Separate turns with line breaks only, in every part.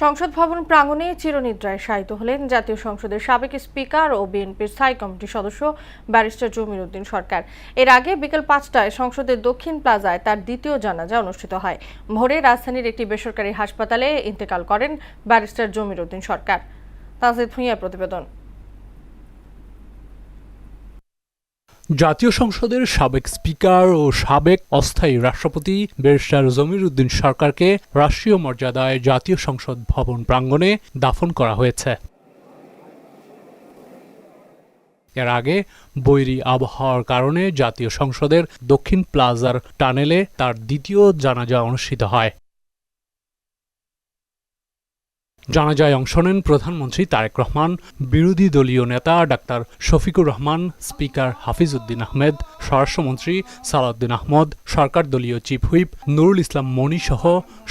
সংসদ ভবন প্রাঙ্গণে চিরনিদ্রায় শায়িত হলেন জাতীয় সংসদের সাবেক স্পিকার ও বিএনপির স্থায়ী কমিটির সদস্য ব্যারিস্টার জমির উদ্দিন সরকার। এর আগে বিকেল ৫টায় সংসদের দক্ষিণ প্লাজায় তার দ্বিতীয় জানাজা অনুষ্ঠিত হয়। ভোরে রাজধানীর একটি বেসরকারি হাসপাতালে ইন্তেকাল করেন ব্যারিস্টার জমির উদ্দিন সরকার। তানজিদ ভুঁইয়ার প্রতিবেদন।
জাতীয় সংসদের সাবেক স্পিকার ও সাবেক অস্থায়ী রাষ্ট্রপতি ব্যারিস্টার জমির উদ্দিন সরকারকে রাষ্ট্রীয় মর্যাদায় জাতীয় সংসদ ভবন প্রাঙ্গণে দাফন করা হয়েছে। এর আগে বৈরী আবহাওয়ার কারণে জাতীয় সংসদের দক্ষিণ প্লাজার টানেলে তার দ্বিতীয় জানাজা অনুষ্ঠিত হয়। জানাজায় অংশ নেন প্রধানমন্ত্রী তারেক রহমান, বিরোধী দলীয় নেতা ডাক্তার শফিকুর রহমান, স্পিকার হাফিজ উদ্দিন আহমেদ, স্বরাষ্ট্রমন্ত্রী সালাউদ্দিন আহমদ, সরকার দলীয় চিফ হুইপ নুরুল ইসলাম মনি সহ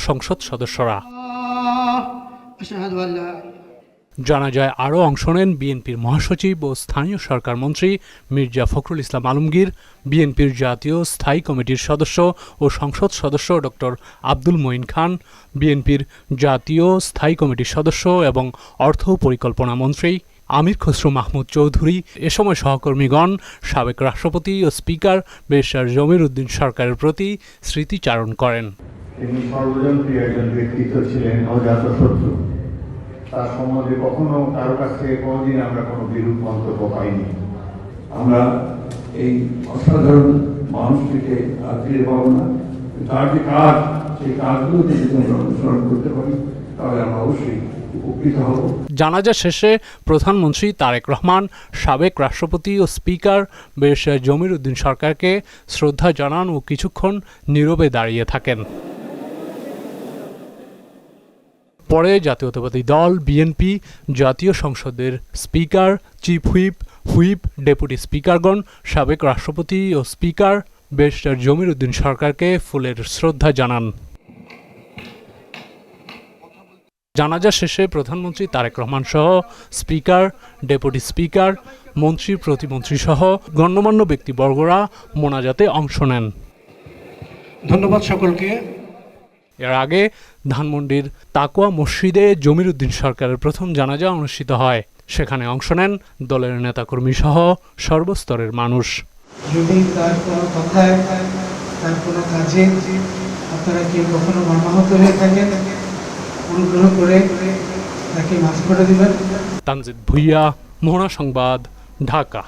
সংসদ সদস্যরা। জানাজায় আরও অংশ নেন বিএনপির মহাসচিব ও স্থানীয় সরকার মন্ত্রী মির্জা ফখরুল ইসলাম আলমগীর, বিএনপির জাতীয় স্থায়ী কমিটির সদস্য ও সংসদ সদস্য ডক্টর আব্দুল মঈন খান, বিএনপির জাতীয় স্থায়ী কমিটির সদস্য এবং অর্থ পরিকল্পনা মন্ত্রী আমির খসরু মাহমুদ চৌধুরী। এ সময় সহকর্মীগণ সাবেক রাষ্ট্রপতি ও স্পিকার ব্যারিস্টার জমির উদ্দিন সরকারের প্রতি স্মৃতিচারণ করেন।
তিনি সর্বজনপ্রিয় একজন ব্যক্তিত্ব ছিলেন, অজাতশত্রু। তার সম্বন্ধে কখনো কারো কাছ থেকে কোনোদিন আমরা কোনো বিরূপ মন্তব্য পাইনি।
আমরা এই অসাধারণ মানুষটিকে আর ফিরে পাবো না। তার যে কাজ, সেই কাজগুলোকে যদি আমরা অনুসরণ করতে পারি তাহলে আমরা অবশ্যই উপকৃত হব।
জানাজা শেষে প্রধানমন্ত্রী তারেক রহমান সাবেক রাষ্ট্রপতি ও স্পিকার ব্যারিস্টার জমির উদ্দিন সরকারকে শ্রদ্ধা জানান ও কিছুক্ষণ নীরবে দাঁড়িয়ে থাকেন। পরে জাতীয়তাবাদী দল, বিএনপি, জাতীয় সংসদের স্পিকার, চিফ হুইপ, ডেপুটি স্পিকারগণ সাবেক রাষ্ট্রপতি ও স্পিকার ব্যারিস্টার জমির উদ্দিন সরকারকে ফুলের শ্রদ্ধা জানান। জানাজা শেষে প্রধানমন্ত্রী তারেক রহমান সহ স্পিকার, ডেপুটি স্পিকার, মন্ত্রী, প্রতিমন্ত্রী সহ গণ্যমান্য ব্যক্তিবর্গরা মোনাজাতে অংশ নেন।
ধন্যবাদ সকলকে।
এর আগে ধানমন্ডির তাকওয়া মসজিদে জমির উদ্দিন সরকারের প্রথম জানাজা অনুষ্ঠিত হয়। সেখানে অংশ নেন দলের নেতাকর্মী সহ সর্বস্তরের মানুষ।
যদি তার কোনো কথায়, তার কোনো কাজে আপনারা কেউ কখনো মর্মাহত হয়ে থাকেন, অনুগ্রহ করে তাকে মাফ করে দিবেন।
তানজিদ ভুঁইয়া, মোহনা সংবাদ, ঢাকা।